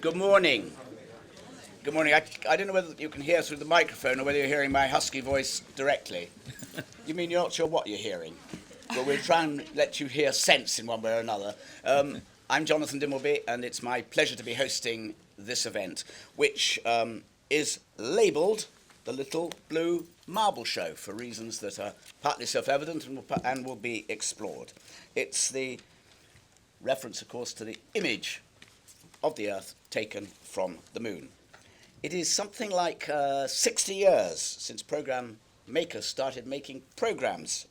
Good morning. Good morning. I don't know whether you can hear through the microphone or whether you're hearing my husky voice directly. You mean you're not sure what you're hearing? Well, we'll try and let you hear sense in one way or another. I'm Jonathan Dimbleby, and it's my pleasure to be hosting this event, which is labelled the Little Blue Marble Show for reasons that are partly self-evident and will be explored. It's the reference, of course, to the image of the Earth taken from the moon. It is something like 60 years since program makers started making programs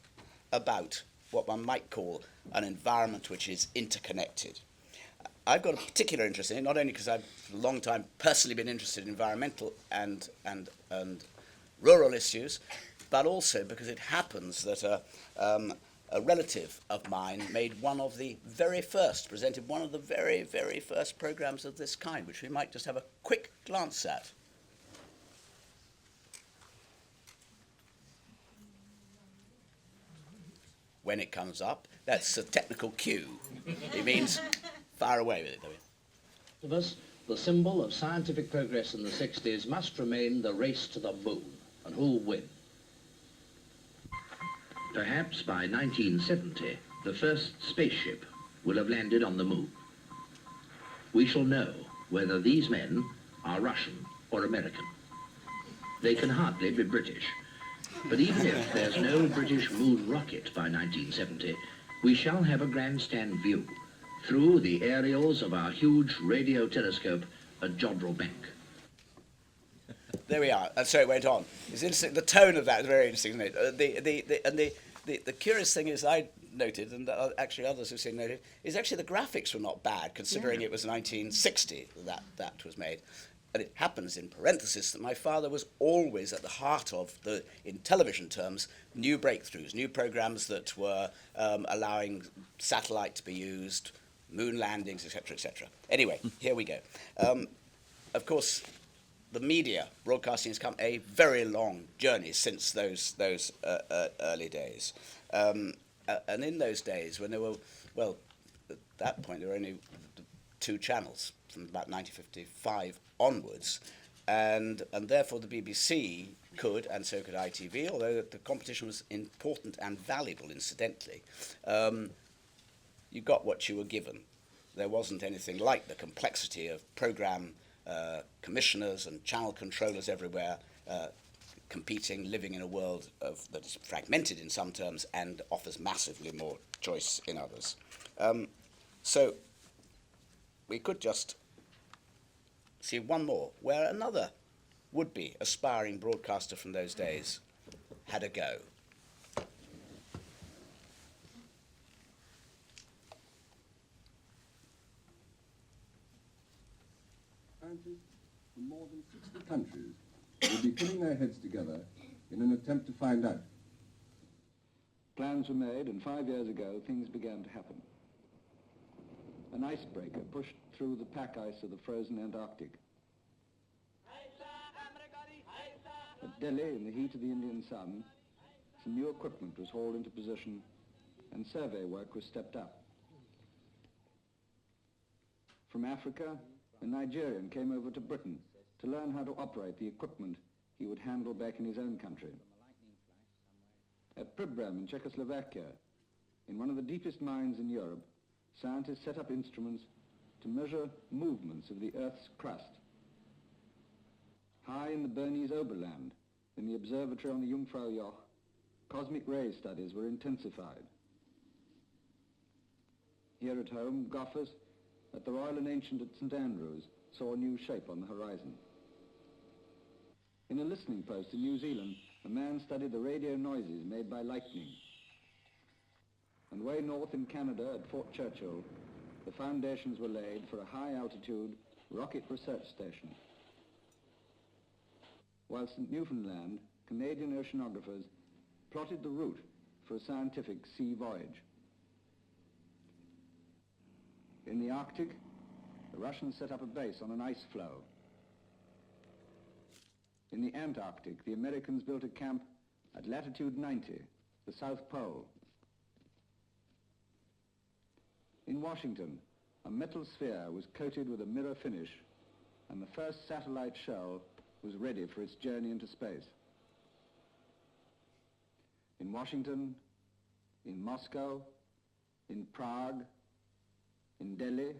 about what one might call an environment which is interconnected. I've got a particular interest in it, not only because I've for a long time personally been interested in environmental and rural issues, but also because it happens that a relative of mine made one of the very first, presented one of the very, very first programs of this kind, which we might just have a quick glance at. When it comes up, that's a technical cue. It means fire away with it. To us, the symbol of scientific progress in the 60s must remain the race to the moon, and who'll win? Perhaps by 1970, the first spaceship will have landed on the moon. We shall know whether these men are Russian or American. They can hardly be British. But even if there's no British moon rocket by 1970, we shall have a grandstand view through the aerials of our huge radio telescope at Jodrell Bank. There we are. And so it went on. It's interesting. The tone of that is very interesting, isn't it? The curious thing is, I noted, and actually others have seen noted, is actually the graphics were not bad, considering it was 1960 that was made. And it happens in parenthesis that my father was always at the heart of in television terms, new breakthroughs, new programs that were allowing satellite to be used, moon landings, etc., etc. Anyway, here we go. Of course, the media, broadcasting, has come a very long journey since those early days. And in those days, when there were, well, at that point, there were only two channels from about 1955 onwards, and therefore the BBC could, and so could ITV, although the competition was important and valuable, incidentally. You got what you were given. There wasn't anything like the complexity of programme commissioners and channel controllers everywhere competing, living in a world that is fragmented in some terms and offers massively more choice in others. So we could just see one more, where another would-be aspiring broadcaster from those days had a go. Scientists from more than 60 countries will be putting their heads together in an attempt to find out. Plans were made, and 5 years ago, things began to happen. An icebreaker pushed through the pack ice of the frozen Antarctic. At Delhi, in the heat of the Indian sun, some new equipment was hauled into position and survey work was stepped up. From Africa, a Nigerian came over to Britain to learn how to operate the equipment he would handle back in his own country. At Pribram in Czechoslovakia, in one of the deepest mines in Europe, scientists set up instruments to measure movements of the Earth's crust. High in the Bernese Oberland, in the observatory on the Jungfraujoch, cosmic ray studies were intensified. Here at home, Goffers, at the Royal and Ancient at St Andrews, saw a new shape on the horizon. In a listening post in New Zealand, a man studied the radio noises made by lightning. And way north in Canada at Fort Churchill, the foundations were laid for a high-altitude rocket research station. Whilst in Newfoundland, Canadian oceanographers plotted the route for a scientific sea voyage. In the Arctic, the Russians set up a base on an ice floe. In the Antarctic, the Americans built a camp at latitude 90, the South Pole. In Washington, a metal sphere was coated with a mirror finish and the first satellite shell was ready for its journey into space. In Washington, in Moscow, in Prague, in Delhi,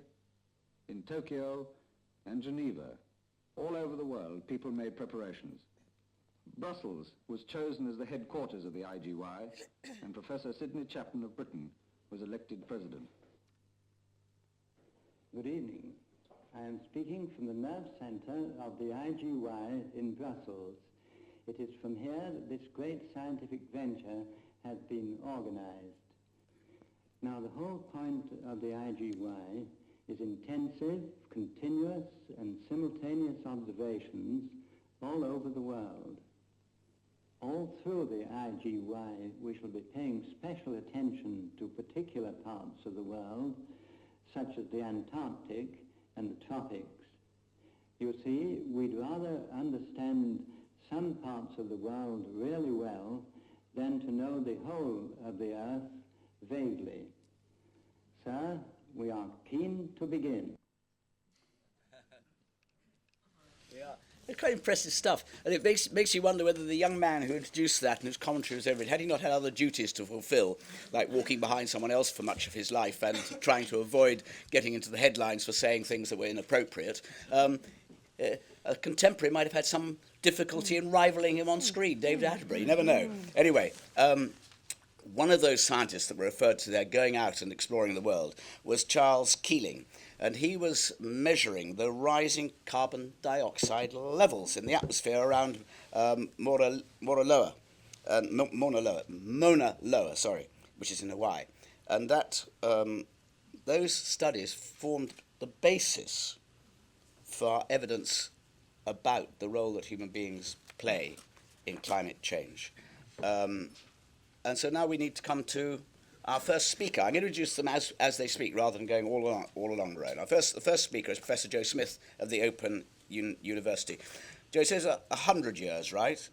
in Tokyo, and Geneva, all over the world, people made preparations. Brussels was chosen as the headquarters of the IGY, and Professor Sidney Chapman of Britain was elected president. Good evening. I am speaking from the nerve center of the IGY in Brussels. It is from here that this great scientific venture has been organized. Now, the whole point of the IGY is intensive, continuous, and simultaneous observations all over the world. All through the IGY, we shall be paying special attention to particular parts of the world, such as the Antarctic and the tropics. You see, we'd rather understand some parts of the world really well than to know the whole of the Earth vaguely. Sir, we are keen to begin. Yeah, it's quite impressive stuff, and it makes you wonder whether the young man who introduced that and whose commentary was over it, had he not had other duties to fulfil, like walking behind someone else for much of his life and trying to avoid getting into the headlines for saying things that were inappropriate, a contemporary might have had some difficulty in rivaling him on screen, David Attenborough, you never know. Anyway, one of those scientists that were referred to there going out and exploring the world was Charles Keeling, and he was measuring the rising carbon dioxide levels in the atmosphere around Mauna Loa, which is in Hawaii. And that those studies formed the basis for evidence about the role that human beings play in climate change. And so now we need to come to our first speaker. I'm going to introduce them as they speak rather than going all along the road. The first speaker is Professor Joe Smith of the Open University. Joe says 100 years, right?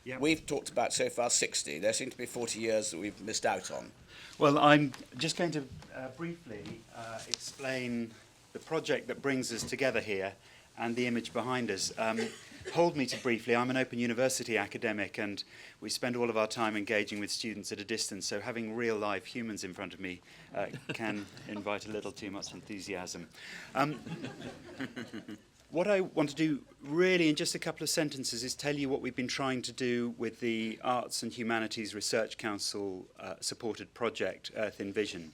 Yeah. We've talked about so far 60. There seem to be 40 years that we've missed out on. Well, I'm just going to briefly explain the project that brings us together here and the image behind us. Hold me to briefly. I'm an Open University academic, and we spend all of our time engaging with students at a distance, so having real-life humans in front of me can invite a little too much enthusiasm. What I want to do really in just a couple of sentences is tell you what we've been trying to do with the Arts and Humanities Research Council supported project, Earth in Vision.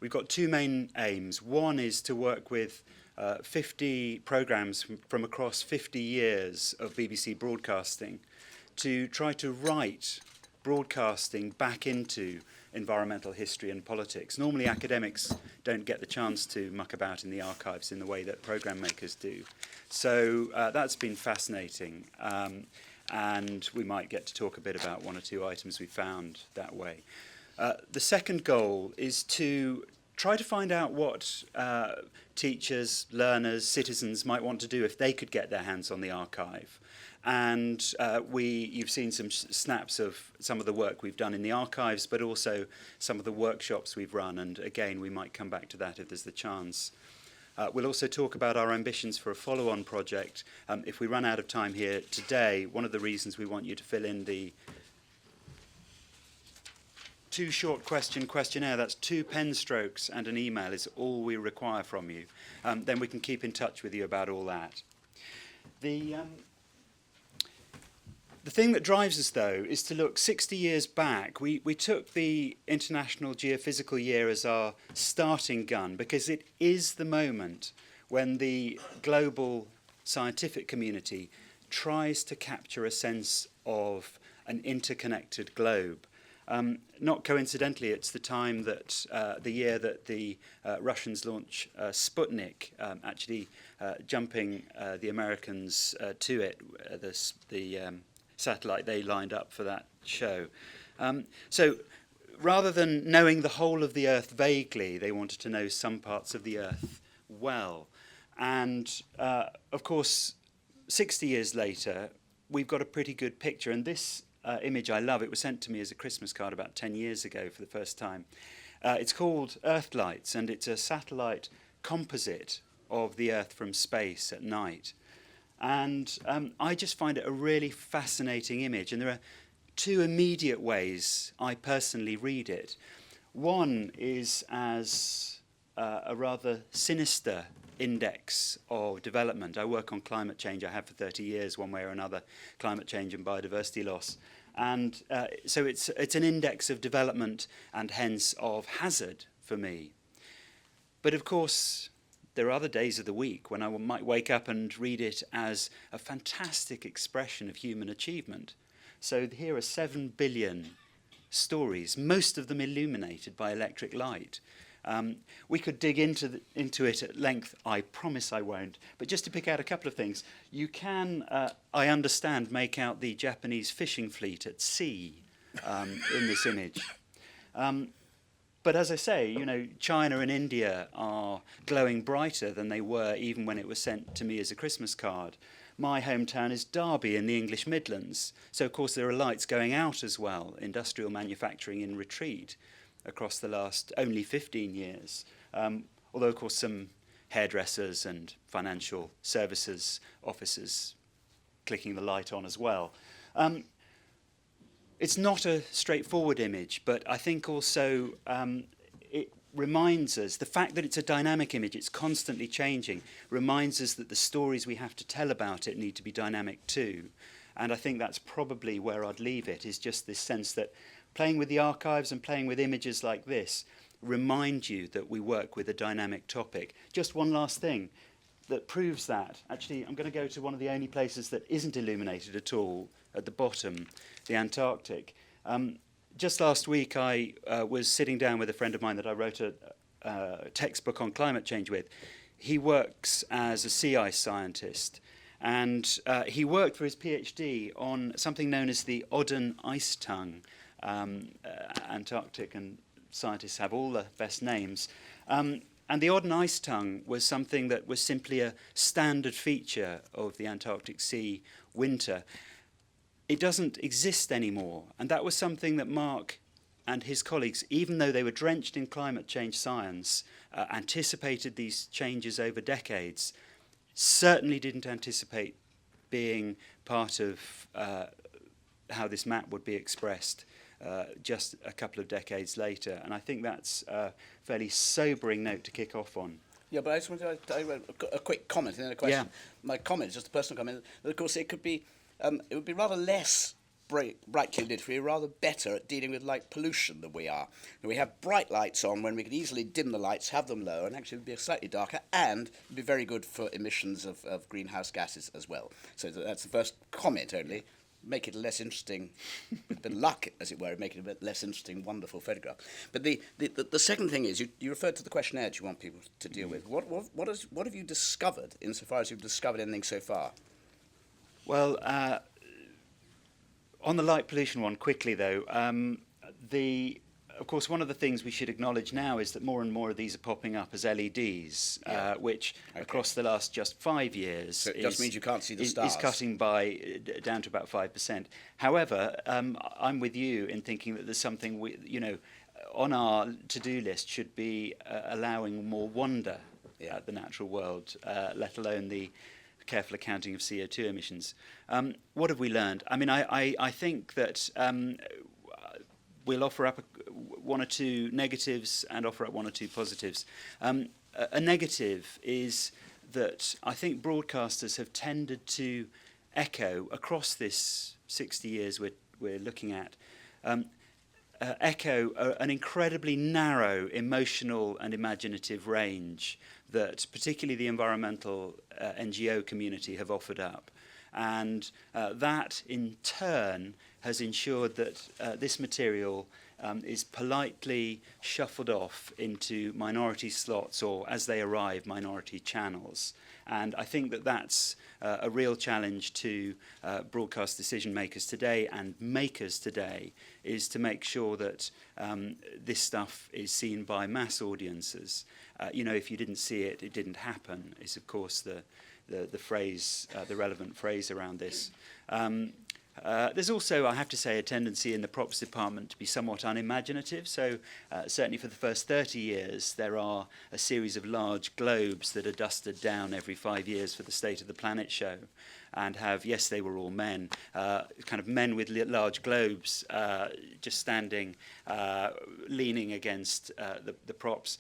We've got two main aims. One is to work with 50 programmes from across 50 years of BBC broadcasting to try to write broadcasting back into environmental history and politics. Normally academics don't get the chance to muck about in the archives in the way that programme makers do. So that's been fascinating, and we might get to talk a bit about one or two items we found that way. The second goal is to try to find out what teachers, learners, citizens might want to do if they could get their hands on the archive. And you've seen some snaps of some of the work we've done in the archives, but also some of the workshops we've run. And again, we might come back to that if there's the chance. We'll also talk about our ambitions for a follow-on project. If we run out of time here today, one of the reasons we want you to fill in the two short questionnaire, that's 2 pen strokes and an email is all we require from you. Then we can keep in touch with you about all that. The thing that drives us, though, is to look 60 years back. We took the International Geophysical Year as our starting gun because it is the moment when the global scientific community tries to capture a sense of an interconnected globe. Not coincidentally, it's the time that the year that the Russians launch Sputnik, actually jumping the Americans to it, the satellite they lined up for that show. So rather than knowing the whole of the Earth vaguely, they wanted to know some parts of the Earth well. And of course, 60 years later, we've got a pretty good picture. And this image I love. It was sent to me as a Christmas card about 10 years ago for the first time. It's called Earthlights, and it's a satellite composite of the Earth from space at night. And I just find it a really fascinating image. And there are two immediate ways I personally read it. One is as a rather sinister index of development. I work on climate change. I have for 30 years, one way or another, climate change and biodiversity loss. And so it's an index of development and hence of hazard for me. But of course, there are other days of the week when I might wake up and read it as a fantastic expression of human achievement. So here are 7 billion stories, most of them illuminated by electric light. We could dig into it at length. I promise I won't. But just to pick out a couple of things, you can, I understand, make out the Japanese fishing fleet at sea in this image. But as I say, you know, China and India are glowing brighter than they were even when it was sent to me as a Christmas card. My hometown is Derby in the English Midlands. So, of course, there are lights going out as well, industrial manufacturing in retreat across the last only 15 years. Although, of course, some hairdressers and financial services officers clicking the light on as well. It's not a straightforward image, but I think also it reminds us, the fact that it's a dynamic image, it's constantly changing, reminds us that the stories we have to tell about it need to be dynamic too. And I think that's probably where I'd leave it, is just this sense that playing with the archives and playing with images like this remind you that we work with a dynamic topic. Just one last thing that proves that. Actually, I'm going to go to one of the only places that isn't illuminated at all, at the bottom, the Antarctic. Just last week, I was sitting down with a friend of mine that I wrote a textbook on climate change with. He works as a sea ice scientist, and he worked for his PhD on something known as the Odden ice tongue. Antarctic and scientists have all the best names. And the Odden ice tongue was something that was simply a standard feature of the Antarctic Sea winter. It doesn't exist anymore. And that was something that Mark and his colleagues, even though they were drenched in climate change science, anticipated these changes over decades, certainly didn't anticipate being part of how this map would be expressed just a couple of decades later. And I think that's a fairly sobering note to kick off on. Yeah, but I just wanted to a quick comment and then a question. Yeah. My comment, just a personal comment, that of course it could be, it would be rather less brightly lit if we were rather better at dealing with light pollution than we are. And we have bright lights on when we could easily dim the lights, have them low, and actually it would be slightly darker, and it would be very good for emissions of greenhouse gases as well. So that's the first comment only. Make it less interesting, with a bit of luck, as it were, make it a bit less interesting, wonderful photograph. But the second thing is, you referred to the questionnaire you want people to deal with. What have you discovered, insofar as you've discovered anything so far? Well, on the light pollution one, quickly though, of course, one of the things we should acknowledge now is that more and more of these are popping up as LEDs, which across the last just 5 years so it just means you can't see the stars. Is cutting by down to about 5%. However, I'm with you in thinking that there's something on our to-do list should be allowing more wonder at the natural world, let alone the careful accounting of CO2 emissions. What have we learned? I mean, I think that we'll offer up one or two negatives and offer up one or two positives. A negative is that I think broadcasters have tended to echo across this 60 years we're looking at, echo an incredibly narrow emotional and imaginative range that particularly the environmental NGO community have offered up. And that, in turn, has ensured that this material is politely shuffled off into minority slots, or, as they arrive, minority channels. And I think that that's a real challenge to broadcast decision makers today and makers today, is to make sure that this stuff is seen by mass audiences. If you didn't see it, it didn't happen, is, of course, the phrase, the relevant phrase around this. There's also, I have to say, a tendency in the props department to be somewhat unimaginative. So certainly for the first 30 years, there are a series of large globes that are dusted down every 5 years for the State of the Planet show, and have, yes, they were all men, kind of men with large globes just standing, leaning against the props.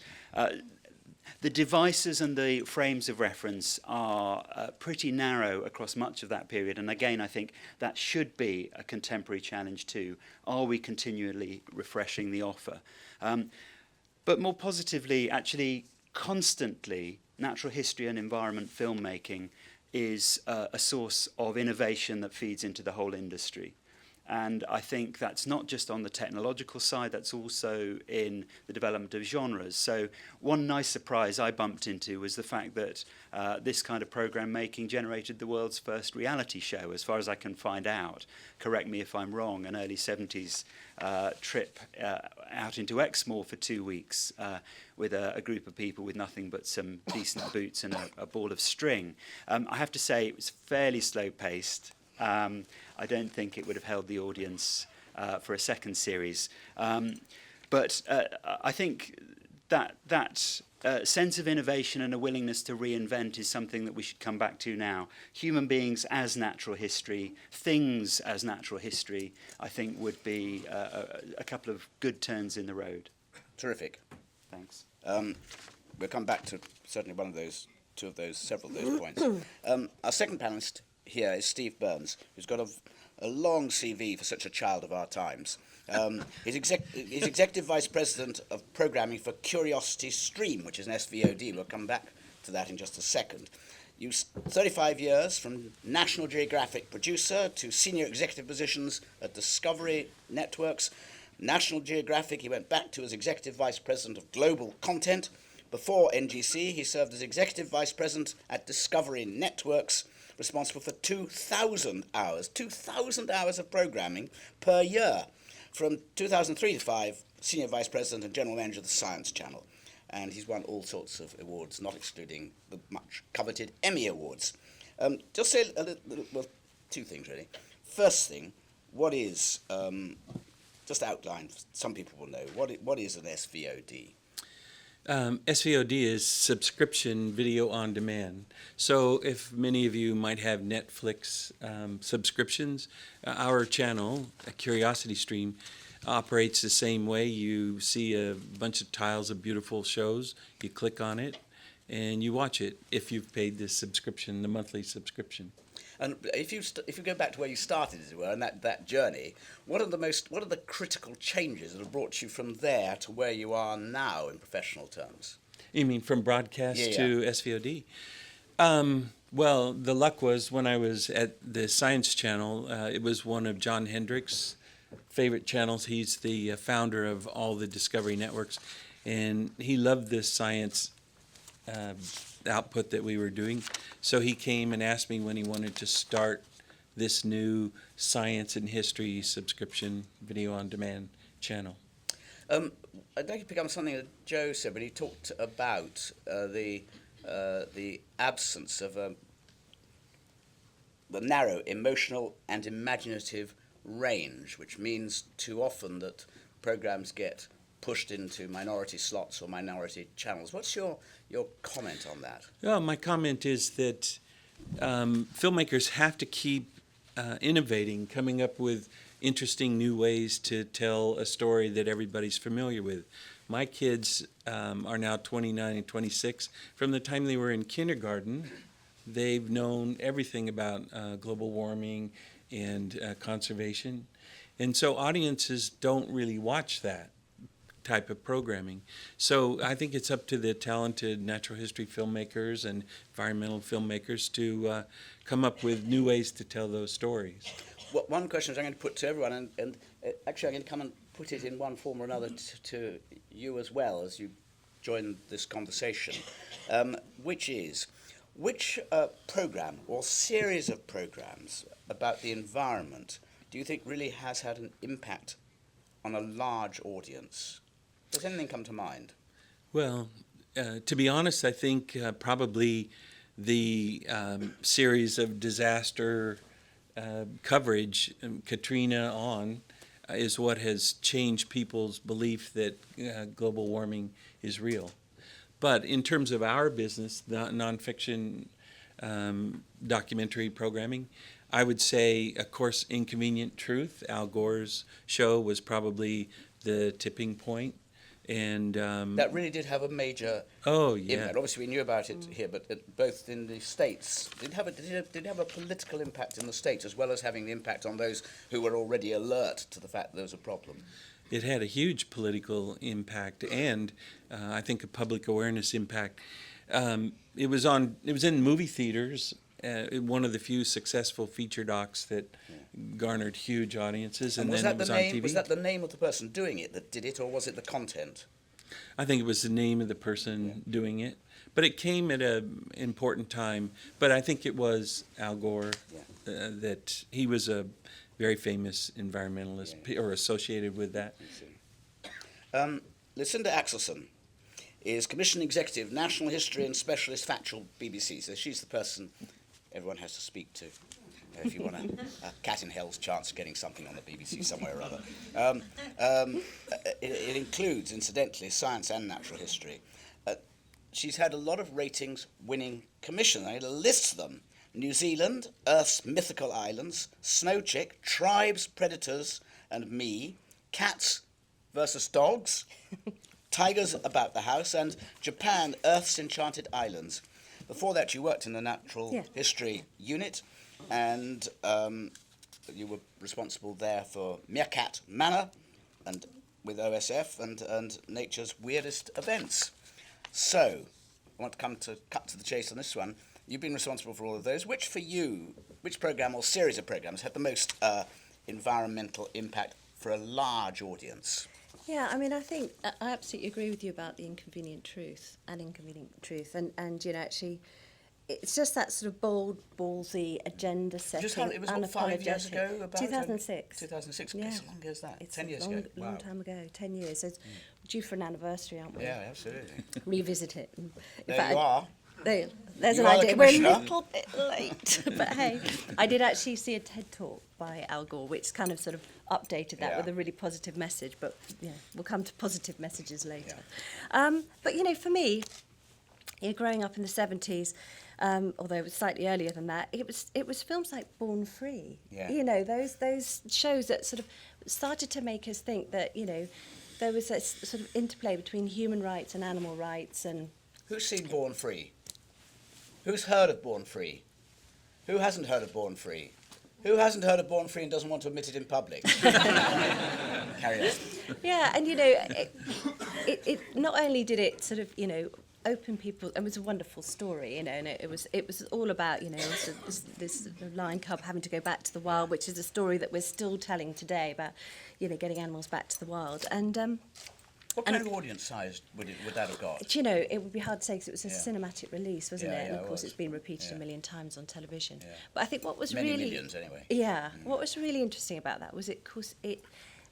The devices and the frames of reference are pretty narrow across much of that period, and again, I think that should be a contemporary challenge too. Are we continually refreshing the offer? But more positively, actually, constantly, natural history and environment filmmaking is a source of innovation that feeds into the whole industry. And I think that's not just on the technological side, that's also in the development of genres. So one nice surprise I bumped into was the fact that this kind of program making generated the world's first reality show, as far as I can find out. Correct me if I'm wrong, an early 70s trip out into Exmoor for 2 weeks with a group of people with nothing but some decent boots and a ball of string. I have to say it was fairly slow-paced. I don't think it would have held the audience for a second series. But I think that sense of innovation and a willingness to reinvent is something that we should come back to now. Human beings as natural history, things as natural history, I think would be a couple of good turns in the road. Terrific. Thanks. We'll come back to certainly one of those, several of those points. Our second panelist here is Steve Burns, who's got a long CV for such a child of our times. He's Executive Vice President of Programming for Curiosity Stream, which is an SVOD. We'll come back to that in just a second. You 35 years from National Geographic producer to senior executive positions at Discovery Networks. National Geographic, he went back to as Executive Vice President of Global Content. Before NGC, he served as Executive Vice President at Discovery Networks, responsible for 2,000 hours of programming per year. From 2003 to 5, Senior Vice President and General Manager of the Science Channel. And he's won all sorts of awards, not excluding the much coveted Emmy Awards. Just say a little, well, two things really. First thing, what is, just outline, some people will know, what is an SVOD? SVOD is subscription video on demand. So if many of you might have Netflix subscriptions, our channel, Curiosity Stream, operates the same way. You see a bunch of tiles of beautiful shows, you click on it, and you watch it if you've paid the subscription, the monthly subscription. And if you go back to where you started, as it were, and that journey, what are the critical changes that have brought you from there to where you are now in professional terms? You mean from broadcast to SVOD? Well, the luck was when I was at the Science Channel, it was one of John Hendrick's favorite channels. He's the founder of all the Discovery Networks, and he loved this science output that we were doing. So he came and asked me when he wanted to start this new science and history subscription video on demand channel. I'd like to pick up on something that Joe said, but he talked about the absence of the narrow emotional and imaginative range, which means too often that programs get pushed into minority slots or minority channels. What's your comment on that? Well, my comment is that filmmakers have to keep innovating, coming up with interesting new ways to tell a story that everybody's familiar with. My kids are now 29 and 26. From the time they were in kindergarten, they've known everything about global warming and conservation. And so audiences don't really watch that type of programming. So I think it's up to the talented natural history filmmakers and environmental filmmakers to come up with new ways to tell those stories. Well, one question I'm going to put to everyone, and actually I'm going to come and put it in one form or another to you as well as you join this conversation, which is, which program or series of programs about the environment do you think really has had an impact on a large audience? Does anything come to mind? Well, to be honest, I think probably the series of disaster coverage, Katrina on, is what has changed people's belief that global warming is real. But in terms of our business, nonfiction documentary programming, I would say, of course, Inconvenient Truth, Al Gore's show, was probably the tipping point. And that really did have a major impact. Obviously, we knew about it here, but both in the States, did it have a political impact in the States as well as having the impact on those who were already alert to the fact that there was a problem? It had a huge political impact and I think a public awareness impact. It was in movie theaters. One of the few successful feature docs that garnered huge audiences, and then it was on TV. Was that the name of the person doing it that did it, or was it the content? I think it was the name of the person doing it, but it came at an important time. But I think it was Al Gore, that he was a very famous environmentalist or associated with that. Lucinda Axelson is Commission Executive, National History and Specialist Factual BBC. So she's the person everyone has to speak to if you want a cat in hell's chance of getting something on the BBC somewhere or other. It includes, incidentally, science and natural history. She's had a lot of ratings-winning commissions. I list them: New Zealand, Earth's Mythical Islands, Snow Chick, Tribes, Predators and Me, Cats versus Dogs, Tigers About the House, and Japan, Earth's Enchanted Islands. Before that, you worked in the Natural History Unit, and you were responsible there for Meerkat Manor, and with OSF, and Nature's Weirdest Events. So, I want to cut to the chase on this one. You've been responsible for all of those. Which program or series of programs had the most environmental impact for a large audience? Yeah, I mean, I think I absolutely agree with you about the Inconvenient Truth, and you know, actually, it's just that sort of bold, ballsy agenda setting. It was what, 5 years ago? About 2006. 2006. Yeah. As long as that. It's 10 years a long, ago. Wow. long time ago. 10 years. So it's due for an anniversary, aren't we? Yeah, absolutely. Revisit it. There you are. There's You an are the idea. We're a commissioner. little bit late, but hey, I did actually see a TED talk by Al Gore, which kind of sort of updated that with a really positive message. But yeah, we'll come to positive messages later. Yeah. But you know, for me, growing up in the 70s, although it was slightly earlier than that, it was films like Born Free. Yeah. You know, those shows that sort of started to make us think that, you know, there was a sort of interplay between human rights and animal rights. And who's seen Born Free? Who's heard of Born Free? Who hasn't heard of Born Free? Who hasn't heard of Born Free and doesn't want to admit it in public? Carry on. Yeah, and you know, it not only did it sort of, you know, open people. It was a wonderful story, you know, and it was all about, you know, this lion cub having to go back to the wild, which is a story that we're still telling today about, you know, getting animals back to the wild. And what kind of audience size would that have got? Do you know, it would be hard to say because it was a cinematic release, wasn't it? And of course, it's been repeated a million times on television. Yeah. But I think what was many millions anyway. Yeah, what was really interesting about that was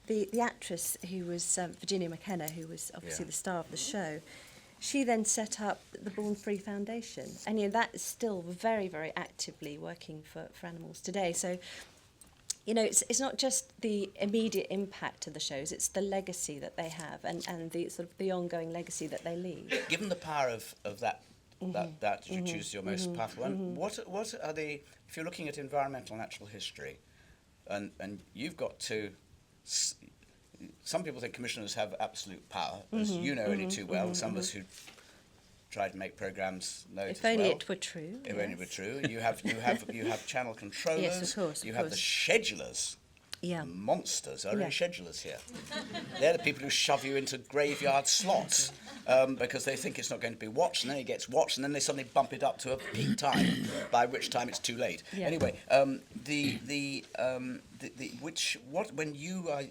the actress who was Virginia McKenna, who was obviously the star of the show. She then set up the Born Free Foundation, and you know that is still very, very actively working for animals today. So, you know, it's not just the immediate impact of the shows; it's the legacy that they have, and the sort of the ongoing legacy that they leave. Given the power of that, that you choose your most powerful one. What are the, if you're looking at environmental natural history, and you've got to. Some people think commissioners have absolute power, as you know only too well. Some of us who try to make programmes know it as well. If only it were true. If only it were true. You have channel controllers. Yes, of course. You have the schedulers. Yeah. Monsters. Are there any schedulers here? They're the people who shove you into graveyard slots because they think it's not going to be watched, and then it gets watched, and then they suddenly bump it up to a peak time, by which time it's too late. Yeah. Anyway, when you are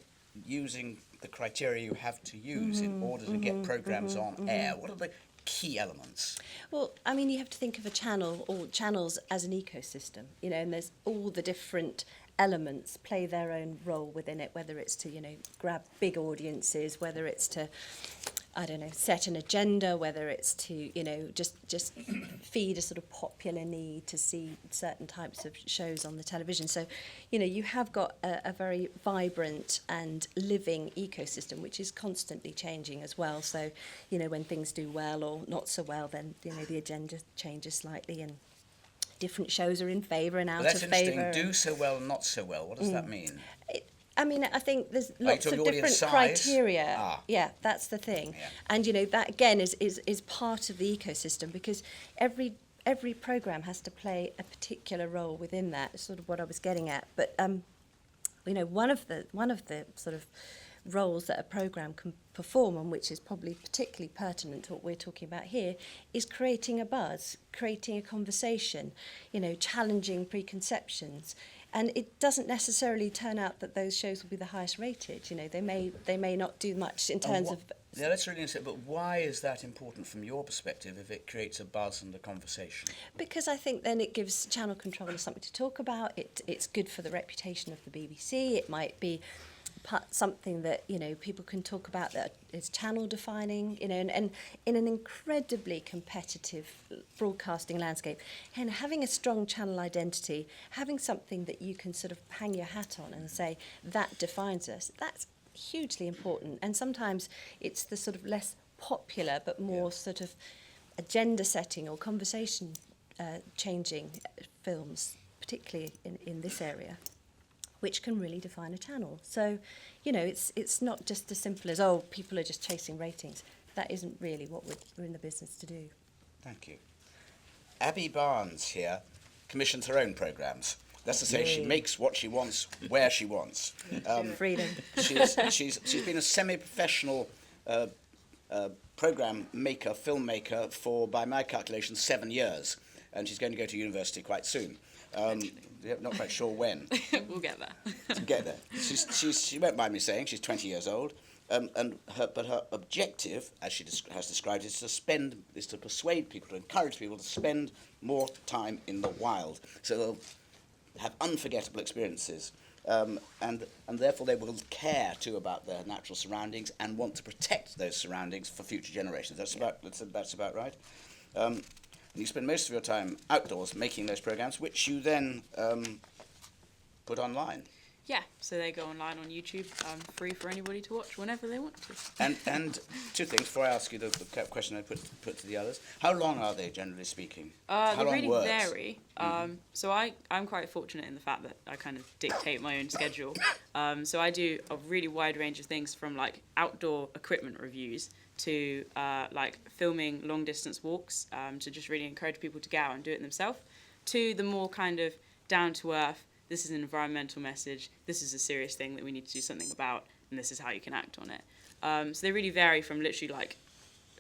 using the criteria you have to use in order to get programmes on air, what are the key elements? Well, I mean, you have to think of a channel or channels as an ecosystem, you know, and there's all the different elements play their own role within it, whether it's to, you know, grab big audiences, whether it's to I don't know, set an agenda, whether it's to, you know, just feed a sort of popular need to see certain types of shows on the television. So, you know, you have got a very vibrant and living ecosystem, which is constantly changing as well. So, you know, when things do well or not so well, then, you know, the agenda changes slightly and different shows are in favour and out Well, that's of favour. interesting. Do so well, not so well. What does that mean? I mean, I think there's lots of talking different audience size? criteria. Ah. Yeah, that's the thing. Yeah. And, you know, that again is part of the ecosystem, because every programme has to play a particular role within that. It's sort of what I was getting at. But, you know, one of the sort of roles that a programme can perform, and which is probably particularly pertinent to what we're talking about here, is creating a buzz, creating a conversation, you know, challenging preconceptions. And it doesn't necessarily turn out that those shows will be the highest rated. You know, they may not do much in terms of... Yeah, that's really interesting. But why is that important from your perspective if it creates a buzz and a conversation? Because I think then it gives channel controllers something to talk about. It's good for the reputation of the BBC. It might be something that, you know, people can talk about that is channel defining, you know, and in an incredibly competitive broadcasting landscape, and having a strong channel identity, having something that you can sort of hang your hat on and say that defines us, that's hugely important. And sometimes it's the sort of less popular but more sort of agenda setting or conversation changing films, particularly in this area, which can really define a channel. So, you know, it's not just as simple as, oh, people are just chasing ratings. That isn't really what we're in the business to do. Thank you. Abby Barnes here commissions her own programmes. That's to say, she makes what she wants, where she wants. Freedom. She's been a semi-professional programme maker, filmmaker for, by my calculations, 7 years. And she's going to go to university quite soon. Not quite sure when. We'll get there. Get there. She won't mind me saying she's 20 years old, but her objective, as she has described, is to persuade people, to encourage people to spend more time in the wild, so they'll have unforgettable experiences, and therefore they will care too about their natural surroundings and want to protect those surroundings for future generations. That's about right. And you spend most of your time outdoors making those programs, which you then put online. Yeah, so they go online on YouTube, free for anybody to watch whenever they want to. And two things before I ask you the question I put to the others. How long are they, generally speaking? They really vary. So I'm quite fortunate in the fact that I kind of dictate my own schedule. So I do a really wide range of things, from like outdoor equipment reviews to like filming long distance walks, to just really encourage people to go out and do it themselves, to the more kind of down to earth, this is an environmental message, this is a serious thing that we need to do something about, and this is how you can act on it. So they really vary from literally like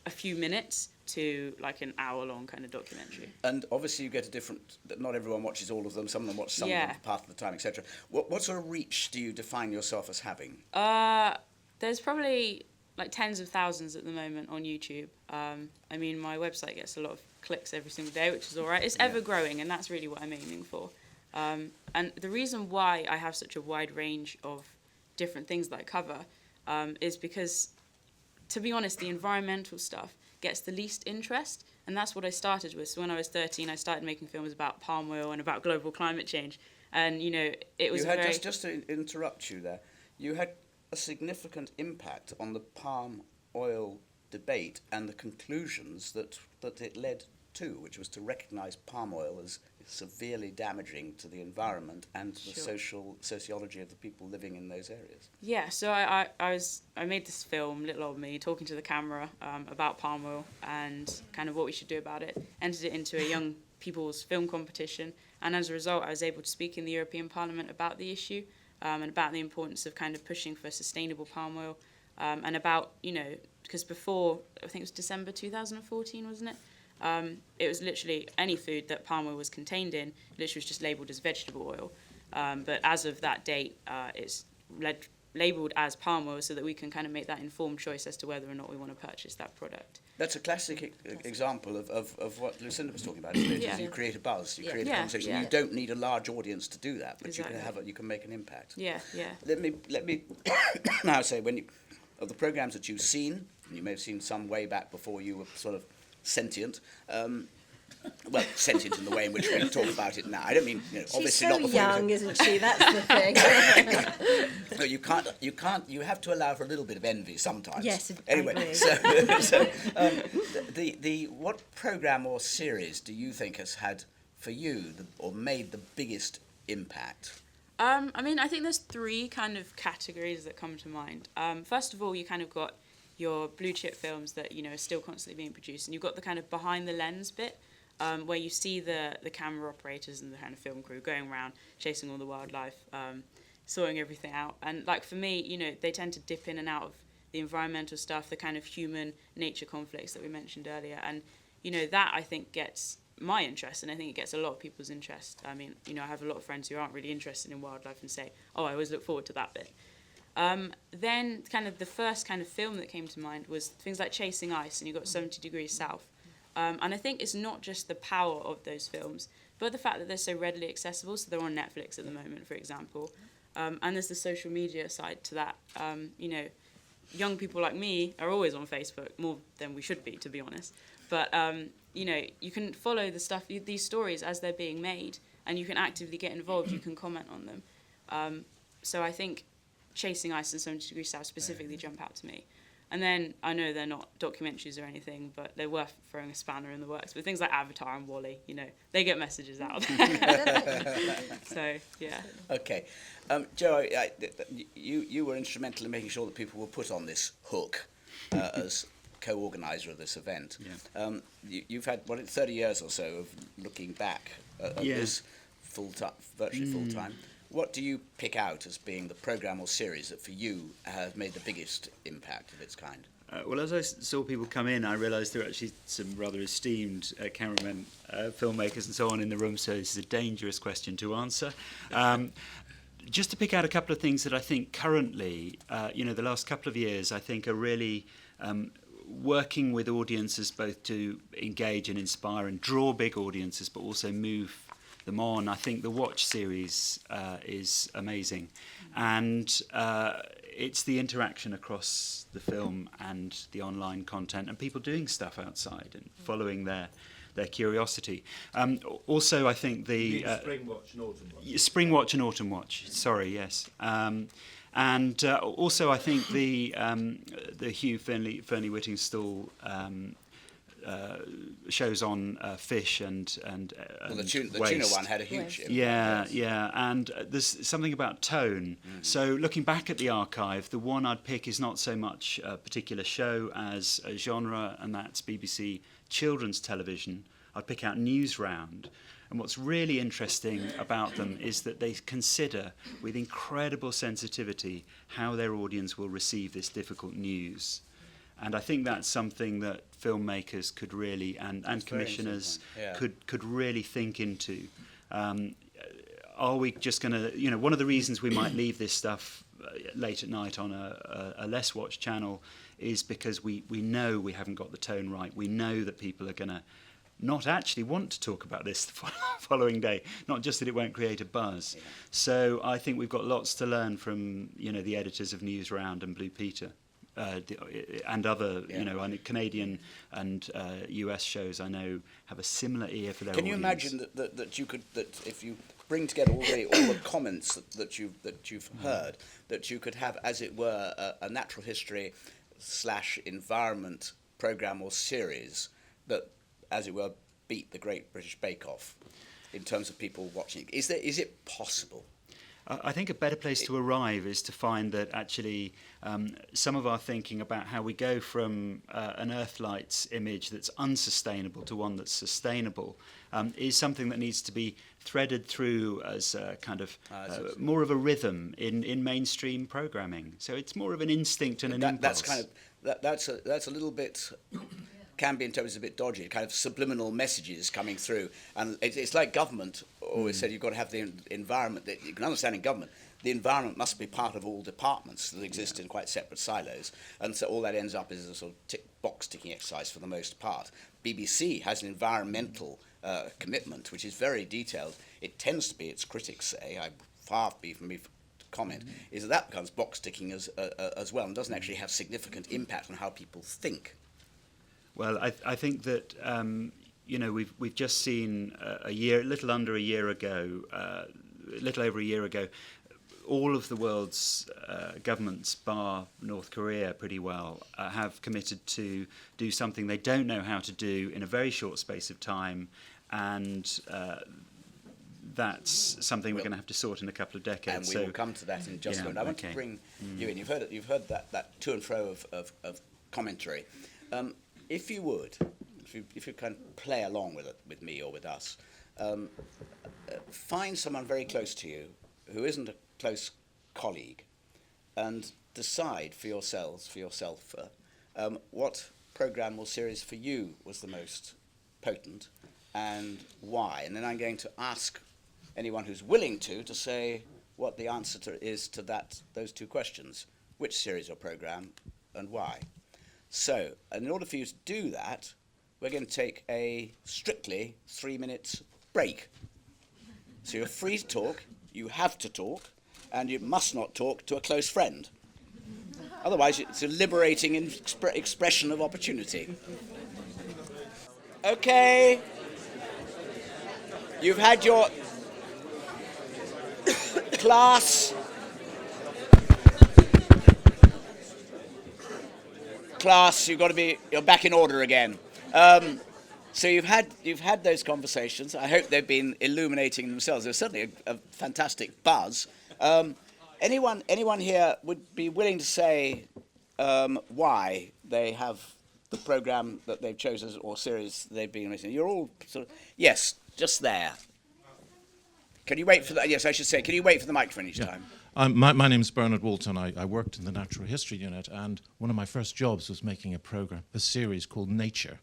a few minutes to like an hour-long kind of documentary. And obviously you get a different, not everyone watches all of them, some of them watch some of them part of the time, etc. What sort of reach do you define yourself as having? There's probably like tens of thousands at the moment on YouTube. I mean, my website gets a lot of clicks every single day, which is all right. It's ever growing, and that's really what I'm aiming for. And the reason why I have such a wide range of different things that I cover is because, to be honest, the environmental stuff gets the least interest, and that's what I started with. So when I was 13, I started making films about palm oil and about global climate change, and you know, it was just to interrupt you there, you had a significant impact on the palm oil debate and the conclusions that it led to, which was to recognise palm oil as severely damaging to the environment and the sociology of the people living in those areas. Yeah, so I made this film, Little Old Me, talking to the camera about palm oil and kind of what we should do about it. Entered it into a young people's film competition, and as a result I was able to speak in the European Parliament about the issue and about the importance of kind of pushing for sustainable palm oil, and about, you know, because before, I think it was December 2014, wasn't it? It was literally any food that palm oil was contained in, literally was just labelled as vegetable oil. But as of that date, it's labelled as palm oil so that we can kind of make that informed choice as to whether or not we want to purchase that product. That's a classic example of what Lucinda was talking about, isn't it? Yeah. You create a buzz, you create a conversation. Yeah. You don't need a large audience to do that, but Exactly. you can make an impact. Yeah, yeah. Let me now say, of the programmes that you've seen You may have seen some way back before you were sort of sentient. Well, sentient in the way in which we talk about it now. I don't mean, She's obviously so not before young, isn't she? That's the thing. No, you can't. You have to allow for a little bit of envy sometimes. Yes, I anyway, agree. What program or series do you think has had for you or made the biggest impact? I mean, I think there's three kind of categories that come to mind. First of all, you kind of got your blue chip films that are still constantly being produced, and you've got the kind of behind the lens bit. Where you see the camera operators and the kind of film crew going around chasing all the wildlife, sorting everything out. And like for me, they tend to dip in and out of the environmental stuff, the kind of human nature conflicts that we mentioned earlier. And, that I think gets my interest, and I think it gets a lot of people's interest. I mean, I have a lot of friends who aren't really interested in wildlife and say, oh, I always look forward to that bit. Then kind of the first kind of film that came to mind was things like Chasing Ice, and you've got 70 Degrees South. And I think it's not just the power of those films, but the fact that they're so readily accessible. So they're on Netflix at the moment, for example. And there's the social media side to that. Young people like me are always on Facebook, more than we should be, to be honest. But, you can follow the stuff, these stories as they're being made, and you can actively get involved, you can comment on them. So I think Chasing Ice and 70 Degrees South specifically jump out to me. And then, I know they're not documentaries or anything, but they're worth throwing a spanner in the works. But things like Avatar and WALL-E, they get messages out. So, yeah. Okay. Joe, you were instrumental in making sure that people were put on this hook as co-organiser of this event. Yeah. You've had, 30 years or so of looking back at this virtually full-time. What do you pick out as being the programme or series that for you has made the biggest impact of its kind? Well, as I saw people come in, I realised there were actually some rather esteemed cameramen, filmmakers and so on in the room, so this is a dangerous question to answer. Just to pick out a couple of things that I think currently, the last couple of years, I think are really working with audiences both to engage and inspire and draw big audiences, but also move them on. I think the Watch series is amazing, and it's the interaction across the film and the online content and people doing stuff outside and following their curiosity. Also, I think the Spring Watch and Autumn Watch. Spring Watch and Autumn Watch. Sorry, yes. And also, I think the Hugh Fearnley-Whittingstall shows on fish and Well, the tuna waste. one had a huge impact. Yeah, and there's something about tone. So looking back at the archive, the one I'd pick is not so much a particular show as a genre, and that's BBC Children's Television. I'd pick out News Round. And what's really interesting about them is that they consider, with incredible sensitivity, how their audience will receive this difficult news. And I think that's something that filmmakers could really, and commissioners could really think into. Are we just going to, one of the reasons we might leave this stuff late at night on a less watched channel is because we know we haven't got the tone right. We know that people are going to not actually want to talk about this the following day, not just that it won't create a buzz. Yeah. So I think we've got lots to learn from, the editors of News Round and Blue Peter. And other, Canadian and US shows I know have a similar ear for their audience. Can you imagine that if you bring together all the comments that you've heard, that you could have, as it were, a natural history / environment programme or series that, as it were, beat the Great British Bake Off in terms of people watching? Is it possible? I think a better place to arrive is to find that actually some of our thinking about how we go from an Earthlights image that's unsustainable to one that's sustainable is something that needs to be threaded through as a kind of more of a rhythm in mainstream programming. So it's more of an instinct and an impulse. That's a little bit. Can be in terms of a bit dodgy, kind of subliminal messages coming through. And it's like government always said, you've got to have the environment. That you can understand in government, the environment must be part of all departments that exist in quite separate silos. And so all that ends up is a sort of box ticking exercise for the most part. BBC has an environmental commitment, which is very detailed. It tends to be, its critics say, far be from me comment, is that becomes box ticking as well, and doesn't actually have significant impact on how people think. Well, I think that we've just seen a little over a year ago, all of the world's governments, bar North Korea pretty well, have committed to do something they don't know how to do in a very short space of time, and that's something we're going to have to sort in a couple of decades. And we will come to that in just a moment. I want to bring you in. You've heard that to and fro of commentary. If you would, if you can play along with it, with me or with us, find someone very close to you who isn't a close colleague, and decide for yourself what programme or series for you was the most potent and why. And then I'm going to ask anyone who's willing to say what the answer is to those two questions: which series or programme and why. So, in order for you to do that, we're going to take a strictly 3-minute break. So you're free to talk, you have to talk, and you must not talk to a close friend. Otherwise, it's a liberating expression of opportunity. Okay. You've had your class. Class, you're back in order again. So you've had those conversations. I hope they've been illuminating themselves. There's certainly a fantastic buzz. Anyone here would be willing to say why they have the programme that they've chosen or series they've been listening? You're all sort of, yes, just there. Can you wait for that? Yes, I should say, can you wait for the microphone each time? My name is Bernard Walton. I worked in the Natural History Unit, and one of my first jobs was making a series called Nature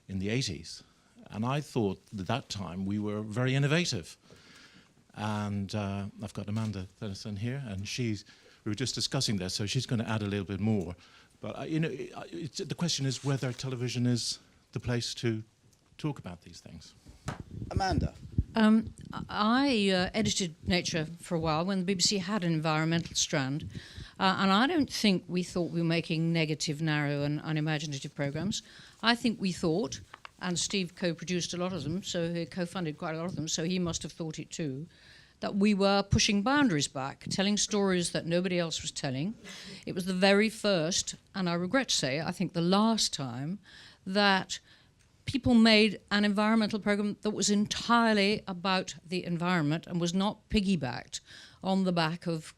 in the 80s. And I thought at that time we were very innovative. And I've got Amanda Tennyson here, and we were just discussing this, so she's going to add a little bit more. But the question is whether television is the place to talk about these things. Amanda. I edited Nature for a while when the BBC had an environmental strand, and I don't think we thought we were making negative, narrow and unimaginative programmes. I think we thought, and Steve co-produced a lot of them, so he co-funded quite a lot of them, so he must have thought it too, that we were pushing boundaries back, telling stories that nobody else was telling. It was the very first, and I regret to say, I think the last time, that people made an environmental program that was entirely about the environment and was not piggybacked on the back of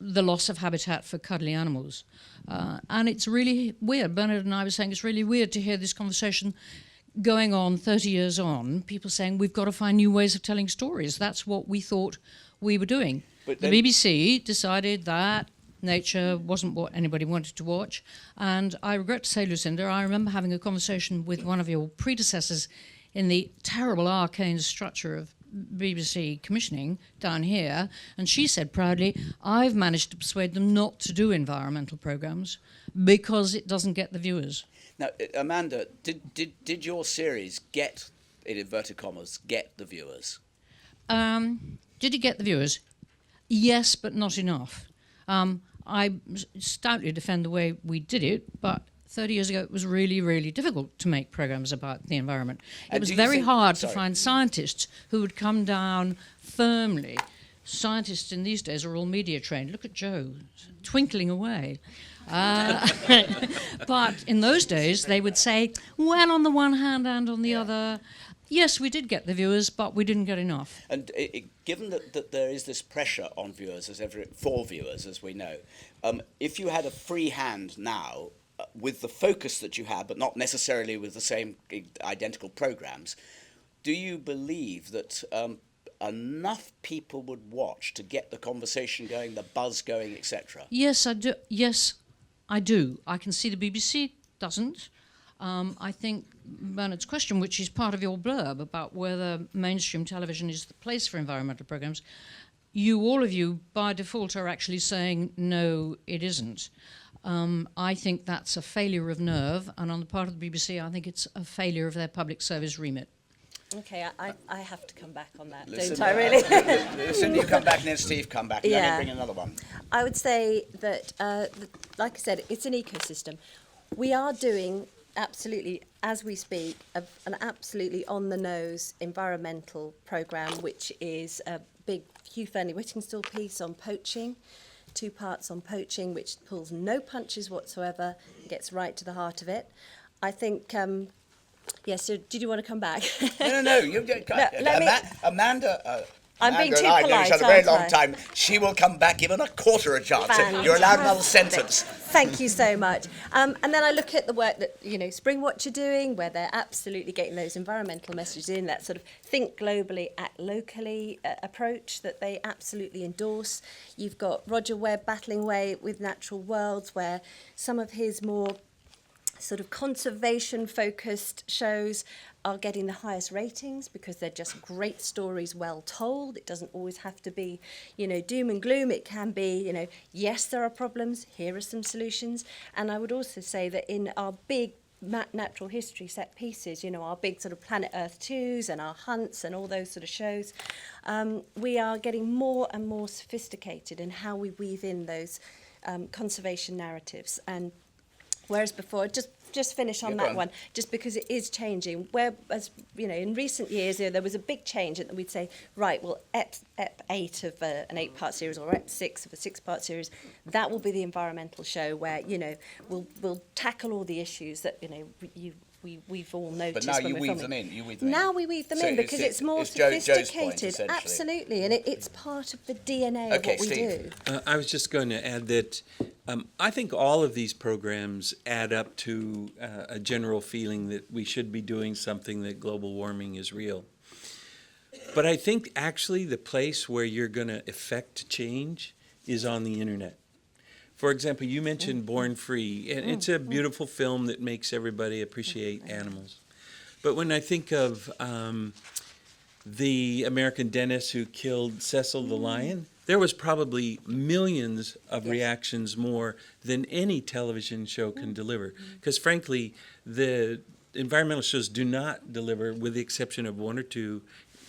the loss of habitat for cuddly animals. And it's really weird. Bernard and I were saying it's really weird to hear this conversation going on 30 years on, people saying we've got to find new ways of telling stories. That's what we thought we were doing. But the BBC decided that Nature wasn't what anybody wanted to watch. And I regret to say, Lucinda, I remember having a conversation with one of your predecessors in the terrible arcane structure of BBC commissioning down here, and she said proudly, I've managed to persuade them not to do environmental programmes because it doesn't get the viewers. Now, Amanda, did your series get, in inverted commas, get the viewers? Did it get the viewers? Yes, but not enough. I stoutly defend the way we did it, but 30 years ago it was really, really difficult to make programmes about the environment. It was very hard to find scientists who would come down firmly. Scientists in these days are all media trained. Look at Joe, twinkling away. But in those days they would say, well, on the one hand and on the other, yes, we did get the viewers, but we didn't get enough. And given that there is this pressure on viewers, for viewers, as we know, if you had a free hand now, with the focus that you have, but not necessarily with the same identical programmes, do you believe that enough people would watch to get the conversation going, the buzz going, etc.? Yes, I do. Yes, I do. I can see the BBC doesn't. I think Bernard's question, which is part of your blurb about whether mainstream television is the place for environmental programmes, all of you, by default, are actually saying, no, it isn't. I think that's a failure of nerve, and on the part of the BBC, I think it's a failure of their public service remit. Okay, I have to come back on that, Listen, don't I, really? Listen, you come back and then Steve come back, and then Yeah. you bring another one. I would say that, like I said, it's an ecosystem. We are doing absolutely, as we speak, an absolutely on-the-nose environmental programme, which is a big Hugh Fearnley-Whittingstall piece on poaching, 2 parts on poaching, which pulls no punches whatsoever, gets right to the heart of it. I think... Yes, so did you want to come back? No. You Amanda. I'm being Amanda too and I know each polite, other a very aren't long I? time. She will come back, given a quarter a chance. So you're allowed another sentence. Thank you so much. And then I look at the work that, Springwatch are doing, where they're absolutely getting those environmental messages in, that sort of think globally, act locally approach that they absolutely endorse. You've got Roger Webb battling away with Natural Worlds, where some of his more sort of conservation-focused shows are getting the highest ratings because they're just great stories, well told. It doesn't always have to be, doom and gloom. It can be, yes, there are problems, here are some solutions. And I would also say that in our big natural history set pieces, our big sort of Planet Earth 2s and our hunts and all those sort of shows, we are getting more and more sophisticated in how we weave in those conservation narratives. And whereas before, just finish on that one, just because it is changing. Whereas, in recent years, there was a big change, and we'd say, right, well, Ep 8 of an 8-part series or Ep 6 of a 6-part series, that will be the environmental show where, we'll tackle all the issues that, we've all noticed. But now when you we're weave filming. them in. You weave them in. Now we weave them So in because it's more Joe's sophisticated. point, essentially. Absolutely, and it's part of the DNA of what we Steve. do. I was just going to add that I think all of these programs add up to a general feeling that we should be doing something, that global warming is real. But I think actually the place where you're going to effect change is on the internet. For example, you mentioned Born Free, and it's a beautiful film that makes everybody appreciate animals. But when I think of the American dentist who killed Cecil the lion, there was probably millions of reactions more than any television show can deliver. Because frankly, the environmental shows do not deliver, with the exception of 1 or 2.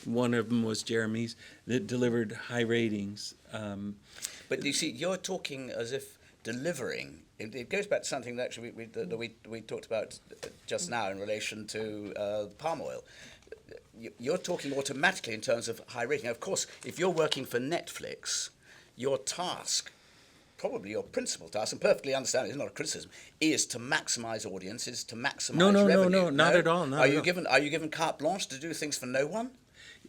One of them was Jeremy's, that delivered high ratings. But you see, you're talking as if delivering. It goes back to something that actually we talked about just now in relation to palm oil. You're talking automatically in terms of high rating. Of course, if you're working for Netflix, your task, probably your principal task, and perfectly understand it's not a criticism, is to maximise audiences, to maximise revenue. No, not at all. Are you given carte blanche to do things for no one?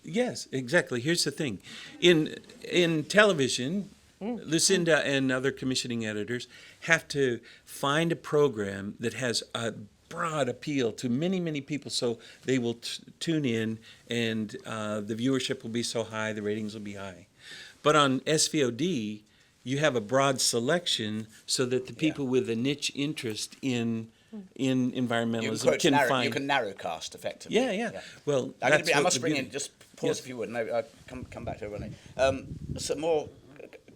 Yes, exactly. Here's the thing. In television, Lucinda and other commissioning editors have to find a program that has a broad appeal to many, many people, so they will tune in, and the viewership will be so high, the ratings will be high. But on SVOD, you have a broad selection so that the people with a niche interest in environmentalism can find. You can narrowcast effectively. Yeah. Well, I must bring in, just pause if you would, and I'll come back to everyone. Some more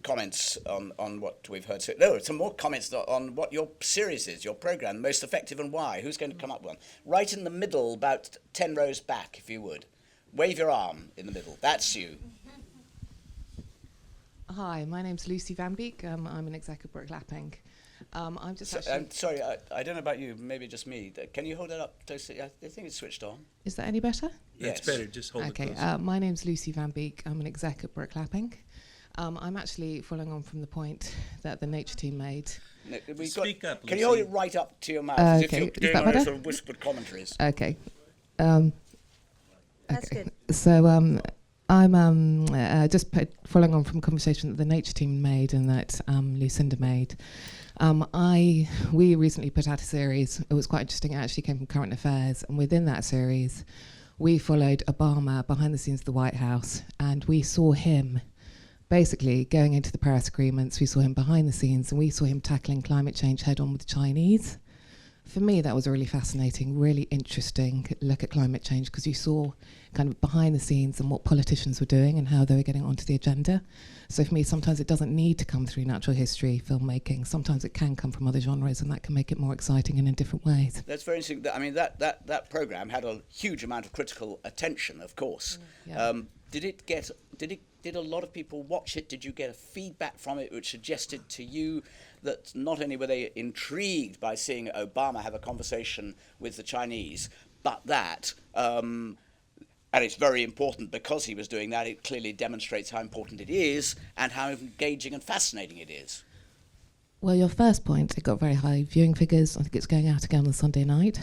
comments on what we've heard. Some more comments on what your series is, your programme, most effective and why. Who's going to come up with one? Right in the middle, about 10 rows back, if you would. Wave your arm in the middle. That's you. Hi, my name's Lucy Van Beek. I'm an exec at Brooke Lapping. I'm sorry, I don't know about you, maybe just me. Can you hold it up closely? I think it's switched on. Is that any better? Yes. It's better, just hold it close. Okay, my name's Lucy Van Beek. I'm an exec at Brooke Lapping. I'm actually following on from the point that the Nature team made. Speak up, Lucy. Can you hold it right up to your mouth as if you're doing one of sort of whispered commentaries? Okay. That's good. So I'm just following on from a conversation that the Nature team made and that Lucinda made. We recently put out a series. It was quite interesting. It actually came from Current Affairs, and within that series, we followed Obama behind the scenes of the White House, and we saw him basically going into the Paris agreements. We saw him behind the scenes, and we saw him tackling climate change head on with the Chinese. For me, that was a really fascinating, really interesting look at climate change, because you saw kind of behind the scenes and what politicians were doing and how they were getting onto the agenda. So for me, sometimes it doesn't need to come through natural history filmmaking. Sometimes it can come from other genres, and that can make it more exciting and in different ways. That's very interesting. I mean, that program had a huge amount of critical attention, of course. Yeah. Did a lot of people watch it? Did you get a feedback from it which suggested to you that not only were they intrigued by seeing Obama have a conversation with the Chinese, but that, and it's very important because he was doing that, it clearly demonstrates how important it is and how engaging and fascinating it is. Well, your first point, it got very high viewing figures. I think it's going out again on Sunday night.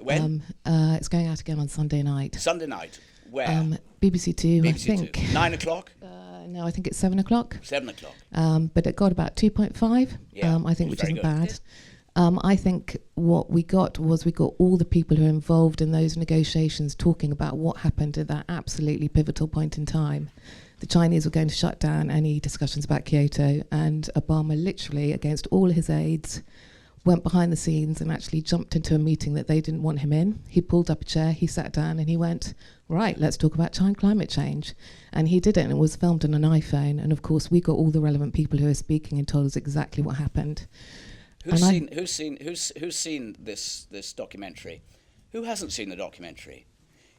When? It's going out again on Sunday night. Sunday night. Where? BBC Two, I BBC think. 2. 9 o'clock? No, I think it's 7 o'clock. 7 o'clock. But it got about 2.5, Yeah, I think, it's which very isn't good. bad. I think what we got was we got all the people who are involved in those negotiations talking about what happened at that absolutely pivotal point in time. The Chinese were going to shut down any discussions about Kyoto, and Obama literally, against all his aides, went behind the scenes and actually jumped into a meeting that they didn't want him in. He pulled up a chair, he sat down, and he went, right, let's talk about climate change. And he did it, and it was filmed on an iPhone. And of course, we got all the relevant people who are speaking and told us exactly what happened. Who's seen this documentary? Who hasn't seen the documentary?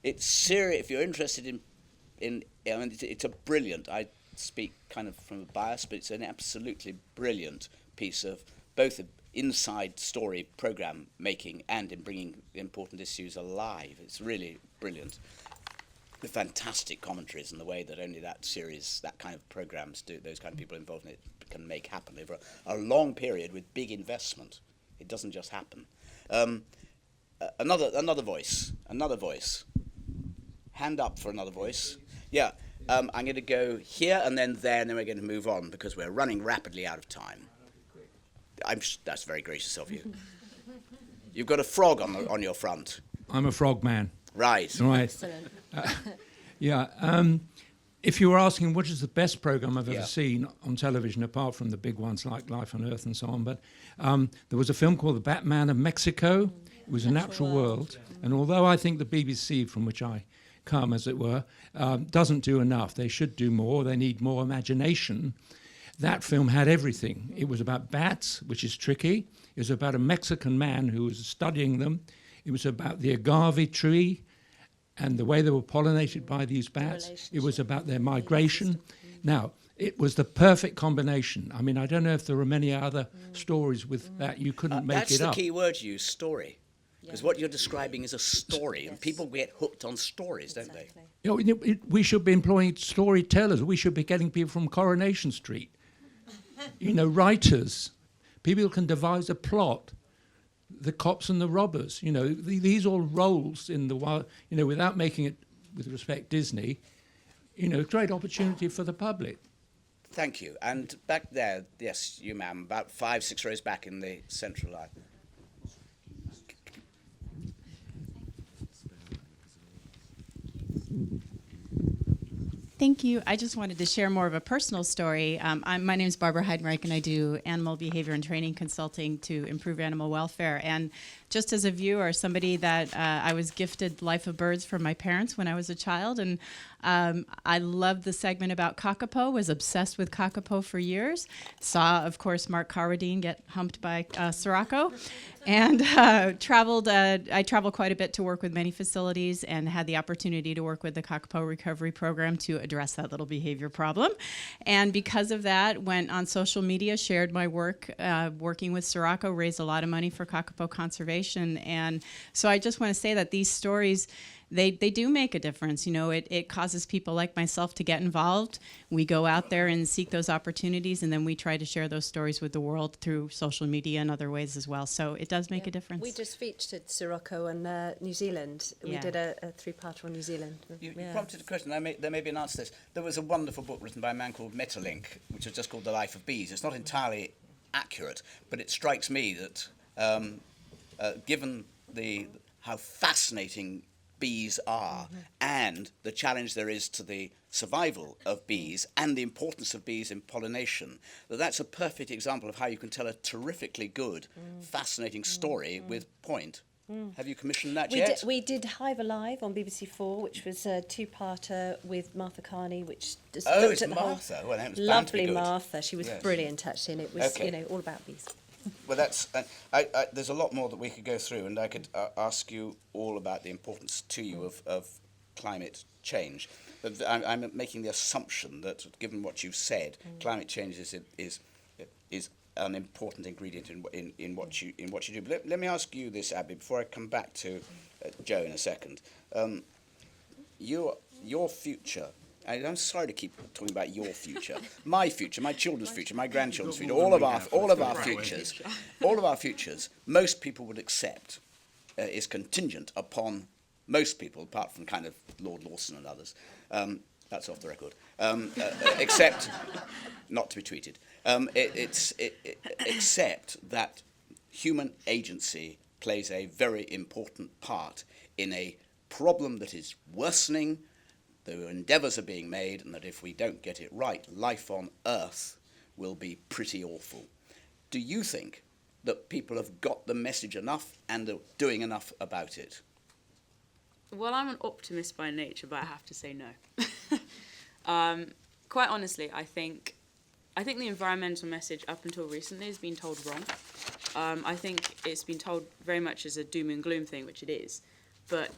It's serious. If you're interested in I mean, it's a brilliant. I speak kind of from a bias, but it's an absolutely brilliant piece of both inside story program making and in bringing important issues alive. It's really brilliant. The fantastic commentaries and the way that only that series, that kind of programs do, those kind of people involved in it can make happen over a long period with big investment. It doesn't just happen. Another voice. Hand up for another voice. Yeah, I'm going to go here and then there, and then we're going to move on because we're running rapidly out of time. That's very gracious of you. You've got a frog on your front. I'm a frog man. Right. Right. Excellent. If you were asking what is the best program I've ever seen on television, apart from the big ones like Life on Earth and so on, but there was a film called The Batman of Mexico. It was a natural world. And although I think the BBC, from which I come, as it were, doesn't do enough, they should do more, they need more imagination. That film had everything. It was about bats, which is tricky. It was about a Mexican man who was studying them. It was about the agave tree and the way they were pollinated by these bats. It was about their migration. Now, it was the perfect combination. I mean, I don't know if there are many other stories with that. You couldn't make it up. That's the key word you use, story. Because what you're describing is a story, and people get hooked on stories, don't they? You know, we should be employing storytellers. We should be getting people from Coronation Street. You know, writers. People who can devise a plot. The cops and the robbers. You know, these all roles in the wild. You know, without making it, with respect, Disney. You know, great opportunity for the public. Thank you. And back there, yes, you, ma'am, about 5-6 rows back in the central line. Thank you. I just wanted to share more of a personal story. My name is Barbara Heidenreich, and I do animal behavior and training consulting to improve animal welfare. And just as a viewer, somebody that I was gifted Life of Birds from my parents when I was a child, and I loved the segment about kakapo, was obsessed with kakapo for years. Saw, of course, Mark Carradine get humped by Sirocco, and I traveled quite a bit to work with many facilities and had the opportunity to work with the kakapo recovery program to address that little behavior problem. And because of that, went on social media, shared my work, working with Sirocco, raised a lot of money for kakapo conservation. And so I just want to say that these stories, they do make a difference. You know, it causes people like myself to get involved. We go out there and seek those opportunities, and then we try to share those stories with the world through social media and other ways as well. So it does make a difference. We just featured Sirocco on New Zealand. We did a 3-part on New Zealand. You prompted a question. There may be an answer to this. There was a wonderful book written by a man called Metterlink, which is just called The Life of Bees. It's not entirely accurate, but it strikes me that given how fascinating bees are and the challenge there is to the survival of bees and the importance of bees in pollination, that's a perfect example of how you can tell a terrifically good, fascinating story with point. Have you commissioned that yet? We did Hive Alive on BBC4, which was a two-parter with Martha Carney, which just looked at the Martha. Well, that was bound to be lovely good. Martha. She was brilliant, actually, and it was all about bees. Well, that's. There's a lot more that we could go through, and I could ask you all about the importance to you of climate change. But I'm making the assumption that, given what you've said, climate change is an important ingredient in what you do. But let me ask you this, Abby, before I come back to Joe in a second. Your future. I'm sorry to keep talking about your future. My future, my children's future, my grandchildren's future, all of our futures, most people would accept is contingent upon most people, apart from kind of Lord Lawson and others. That's off the record. Except, not to be tweeted. Except that human agency plays a very important part in a problem that is worsening. The endeavours are being made, and that if we don't get it right, life on Earth will be pretty awful. Do you think that people have got the message enough and are doing enough about it? Well, I'm an optimist by nature, but I have to say no. Quite honestly, I think the environmental message up until recently has been told wrong. I think it's been told very much as a doom and gloom thing, which it is. But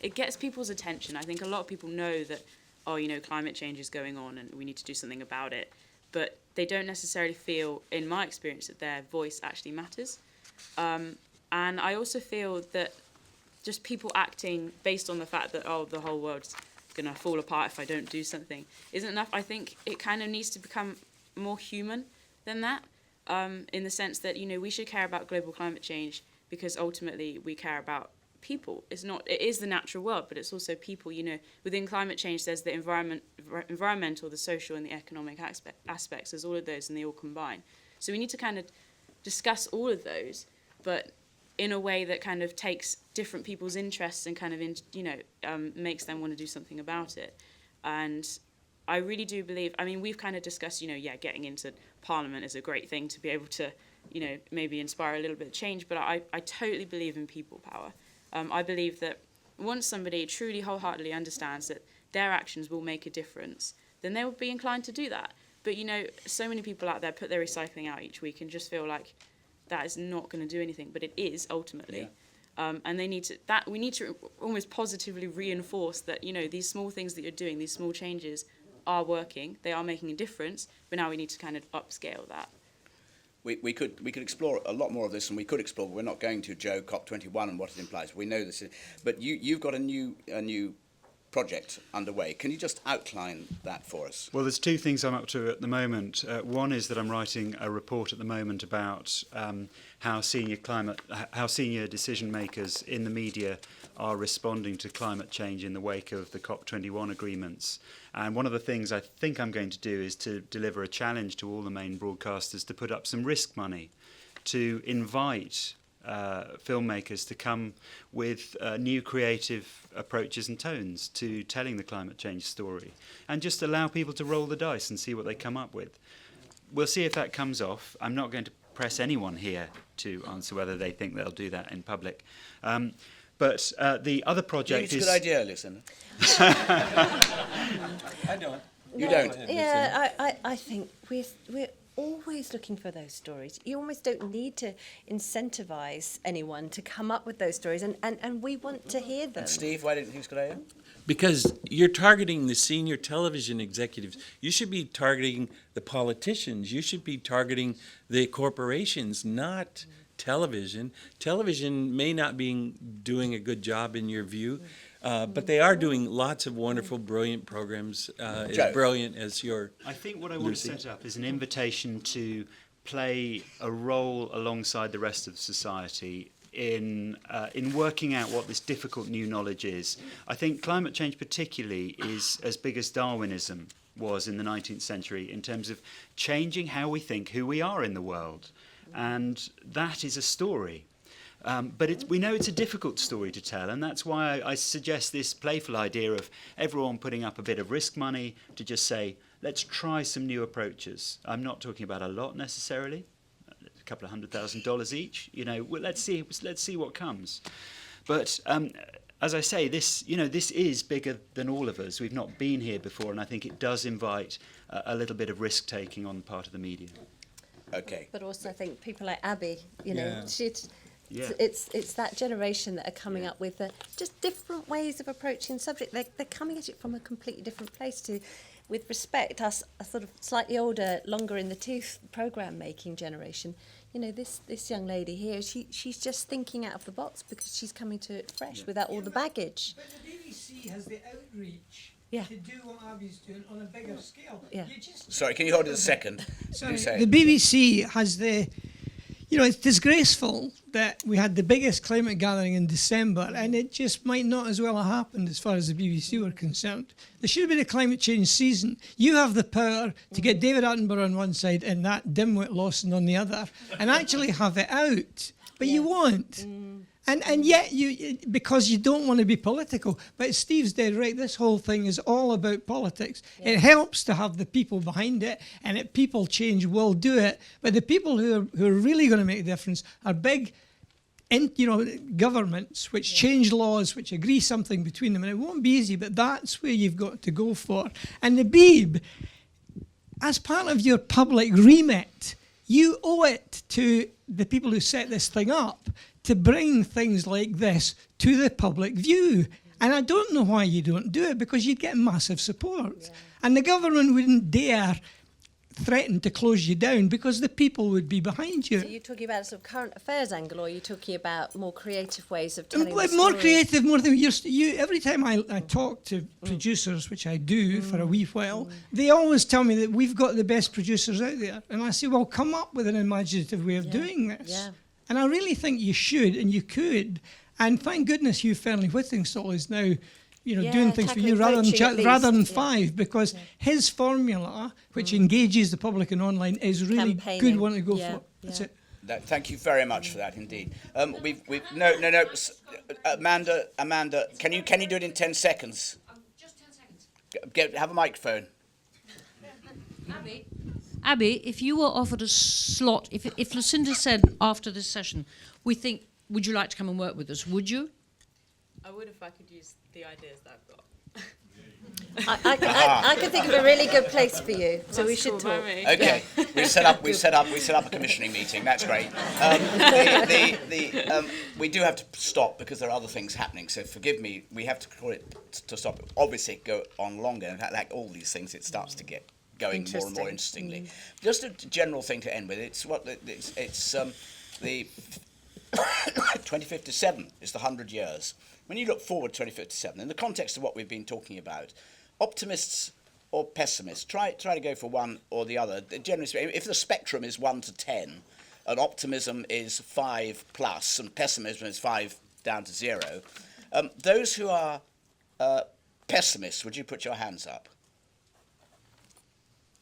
it gets people's attention. I think a lot of people know that, climate change is going on and we need to do something about it. But they don't necessarily feel, in my experience, that their voice actually matters. And I also feel that just people acting based on the fact that, the whole world's going to fall apart if I don't do something isn't enough. I think it kind of needs to become more human than that, in the sense that, we should care about global climate change because ultimately we care about people. It is the natural world, but it's also people. Within climate change, there's the environmental, the social, and the economic aspects. There's all of those, and they all combine. So we need to kind of discuss all of those, but in a way that kind of takes different people's interests and kind of, makes them want to do something about it. And I really do believe, we've kind of discussed, getting into Parliament is a great thing to be able to, maybe inspire a little bit of change, but I totally believe in people power. I believe that once somebody truly wholeheartedly understands that their actions will make a difference, then they will be inclined to do that. But, so many people out there put their recycling out each week and just feel like that is not going to do anything, but it is ultimately. Yeah. And we need to almost positively reinforce that, these small things that you're doing, these small changes are working, they are making a difference, but now we need to kind of upscale that. We could explore a lot more of this, and we could explore, but we're not going to, Joe, COP21 and what it implies. We know this, but you've got a new project underway. Can you just outline that for us? Well, there's two things I'm up to at the moment. One is that I'm writing a report at the moment about how senior decision makers in the media are responding to climate change in the wake of the COP21 agreements. And one of the things I think I'm going to do is to deliver a challenge to all the main broadcasters to put up some risk money, to invite filmmakers to come with new creative approaches and tones to telling the climate change story, and just allow people to roll the dice and see what they come up with. We'll see if that comes off. I'm not going to press anyone here to answer whether they think they'll do that in public. But the other project is... It's a good idea, listen. I don't. You don't? Yeah, I think we're always looking for those stories. You almost don't need to incentivise anyone to come up with those stories, and we want to hear them. And Steve, why didn't you think it's a good idea? Because you're targeting the senior television executives. You should be targeting the politicians. You should be targeting the corporations, not television. Television may not be doing a good job in your view, but they are doing lots of wonderful, brilliant programs, as brilliant as your I think what I want to set up is an invitation to play a role alongside the rest of society in working out what this difficult new knowledge is. I think climate change particularly is as big as Darwinism was in the 19th century in terms of changing how we think who we are in the world. And that is a story. But we know it's a difficult story to tell, and that's why I suggest this playful idea of everyone putting up a bit of risk money to just say, let's try some new approaches. I'm not talking about a lot necessarily, a couple of $100,000 each. Well, let's see what comes. But as I say, this is bigger than all of us. We've not been here before, and I think it does invite a little bit of risk taking on the part of the media. Okay. But also, I think people like Abby, Yeah. it's that generation that are coming up with just different ways of approaching the subject. They're coming at it from a completely different place to, with respect, us a sort of slightly older, longer in the tooth program making generation. This young lady here, she's just thinking out of the box because she's coming to it fresh without all the baggage. But the BBC has the outreach to do what Abby's doing on a bigger scale. Yeah. Sorry, can you hold it a second? Sorry, Do say the it. BBC has it's disgraceful that we had the biggest climate gathering in December, and it just might not as well have happened as far as the BBC were concerned. There should have been a climate change season. You have the power to get David Attenborough on one side and that dimwit Lawson on the other, and actually have it out. But you won't. And yet, because you don't want to be political. But Steve's dead right. This whole thing is all about politics. Yeah. It helps to have the people behind it, and if people change, will do it. But the people who are really going to make a difference are big, governments which change laws, which agree something between them. And it won't be easy, but that's where you've got to go for. And the Beeb, as part of your public remit, you owe it to the people who set this thing up to bring things like this to the public view. And I don't know why you don't do it, because you'd get massive support. Yeah. And the government wouldn't dare threaten to close you down because the people would be behind you. So you're talking about a sort of current affairs angle, or are you talking about more creative ways of telling the story? More creative, more than you. Every time I talk to producers, which I do for a wee while, they always tell me that we've got the best producers out there. And I say, well, come up with an imaginative way of doing this. Yeah. And I really think you should, and you could. And thank goodness Hugh Fearnley-Whittingstall is now doing things for you rather than Five, because his formula, which engages the public and online, is really good one to go for. That's it. Thank you very much for that, indeed. No. Amanda, can you do it in 10 seconds? Just 10 seconds. Have a microphone. Abby, if you were offered a slot, if Lucinda said after this session, would you like to come and work with us? Would you? I would if I could use the ideas that I've got. I can think of a really good place for you, so we should talk. Okay, we set up a commissioning meeting. That's great. We do have to stop because there are other things happening. So forgive me. We have to call it to stop. Obviously, go on longer. In fact, like all these things, it starts to get going more and more interestingly. Just a general thing to end with. It's the 2057 is the 100 years. When you look forward to 2057, in the context of what we've been talking about, optimists or pessimists, try to go for one or the other. Generally speaking, if the spectrum is 1 to 10, and optimism is 5 plus, and pessimism is 5 down to 0, those who are pessimists, would you put your hands up?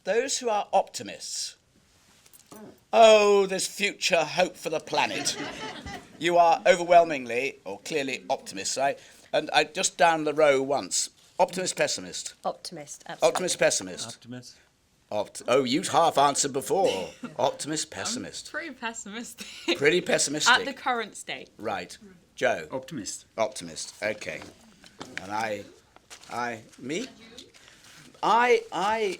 Those who are optimists, oh, there's future hope for the planet. You are overwhelmingly, or clearly, optimists. And I just down the row once. Optimist, pessimist? Optimist, absolutely. Optimist, pessimist? Optimist. Oh, you half answered before. Optimist, pessimist? I'm pretty pessimistic. Pretty pessimistic? At the current state. Right. Joe? Optimist. Optimist, okay. And me? I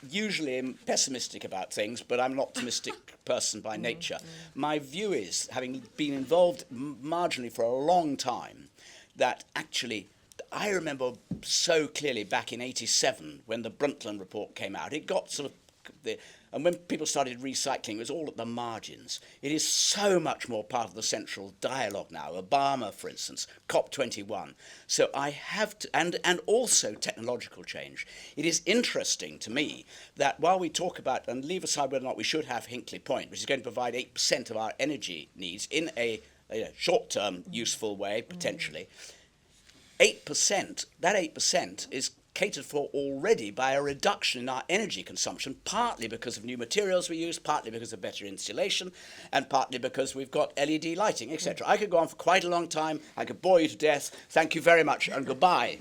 usually am pessimistic about things, but I'm an optimistic person by nature. My view is, having been involved marginally for a long time, that actually, I remember so clearly back in '87 when the Brundtland report came out, it got sort of, and when people started recycling, it was all at the margins. It is so much more part of the central dialogue now. Obama, for instance, COP21. So I have to, and also technological change. It is interesting to me that while we talk about, and leave aside whether or not we should have Hinkley Point, which is going to provide 8% of our energy needs in a short-term useful way, potentially, 8%, that 8% is catered for already by a reduction in our energy consumption, partly because of new materials we use, partly because of better insulation, and partly because we've got LED lighting, etc. I could go on for quite a long time. I could bore you to death. Thank you very much, and goodbye.